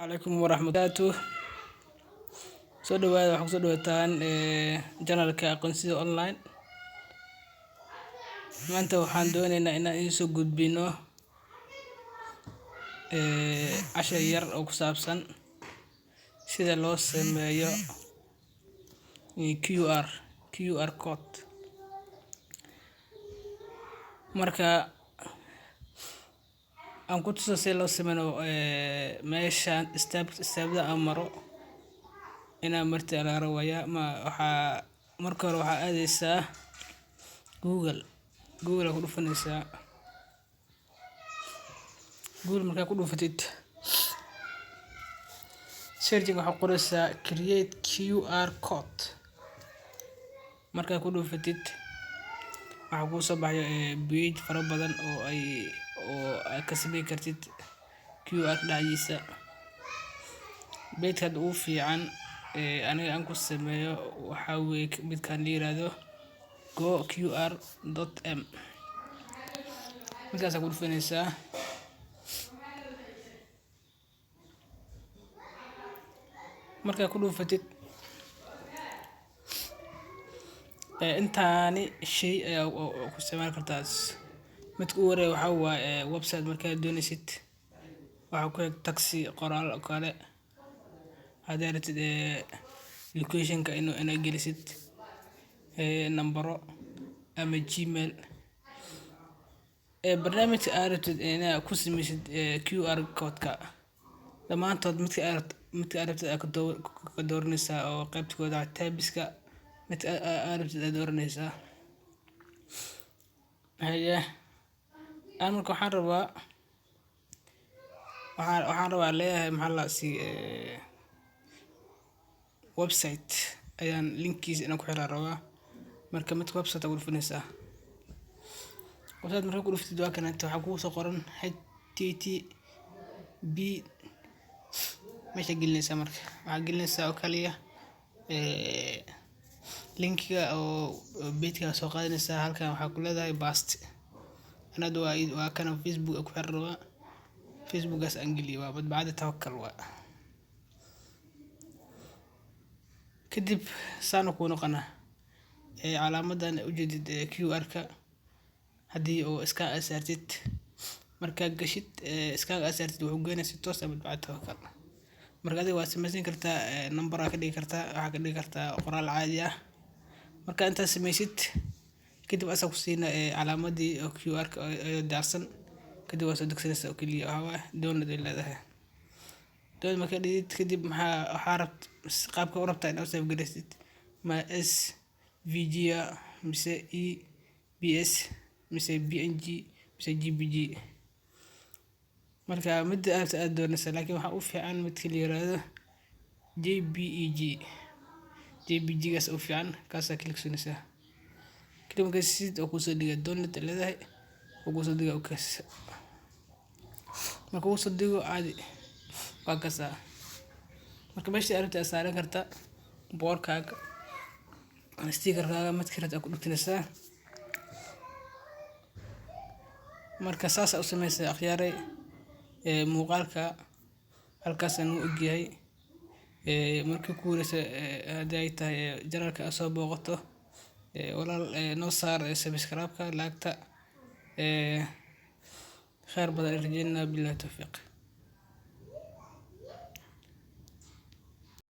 عليكم ورحمة الله soo dhawaada waxaa kusoo dhawaataan janalka aqoonsiga online maanta waxaan doonaynaa inaan idin soo gudbino cashar yar oo ku saabsan sida loo sameeyo QR code marka aan ku tuso sida loo sameeyo meeshaan step-da aan maro inaan marti laga rabaya waxaa marka hore waxaa aadaysaa Google ku dhufanaysaa Google markaa ku dhufatid searching waxaa qoraysaa create QR code markaa ku dhufatid waxaa kuu soo baxaya page fara badan oo ay ka sameyn kartid QR dhacdiisa page-ka ugu fiican aniga aan ku sameeyo waxaa weeye midkaan la yiraahdo go.qr.m markaas ku dhufanaysaa markaa ku dhufatid intaani shay ayaa ku isticmaali kartaa midka ugu horeeya waxaa waaye website markaa doonaysid waxaa ku xig taxi qoraal oo kale haddii rabtid location-ka inaad gelisid nambaro ama Gmail barnaamijka aad rabtid inaad ku sameysid QR code-ka dhammaantood midka aad rabtid aad ka dooranaysaa oo qaybtooda tabs-ka midka aad rabtid aad dooranaysaa marka waxaan rabaa leeyahay maxaa la website ayaan linkiisa inaan ku xiraa rabaa marka midka website ku dhufanaysaa website markaa ku dhuftid waa kan waxaa kugu soo qoran http meesha gelinaysaa marka waxaa gelinaysaa oo kaliya linkiga oo page-ka soo qaadanaysaa halkan waxaa ku leedahay paste anadu waa kan Facebook ku xiran rabaa Facebookaas aan geliyo waa badbaada tawakkal waa kadib saan ku noqona calaamadan ujeedid QR-ka haddii oo iska asaartid markaa gashid iska asaartid wuxuu geenayaa si toos ah badbaada tawakkal marka adiga waa sameysan kartaa number ka dhigi kartaa waxaa ka dhigi kartaa qoraal caadi ah marka inta sameysid kadib asaa ku siina calaamadii oo QR-ka oo daarsan kadib waa soo degsanaysaa oo kaliya waxa download ay leedahay download marka dhigid kadib waxaa rabtaa qaabka u rabtaa inaad save garaysid ma SVG mise EBS mise PNG mise JPG marka mid aad doonaysaa laakiin waxaa u fiican midka la yiraahdo JPG-gaas u fiican kaasa click siinaysaa kadib markaa sid oo kusoo dhiga download leedahay oo kusoo dhiga marka uu soo dhigo caadi waa kasa marka meesha aad rabtid saaran karta boorkaaga sticker-kaaga midka rabtid ku dhuftinaysaa marka saas u sameysay akhyaaray muuqaalka halkaas aan u ogyahay markii ku wareysa haddii ay tahay janalka soo booqato walaal noo saar subscribe-ka laagta خير بدل رجعنا بالله توفيق.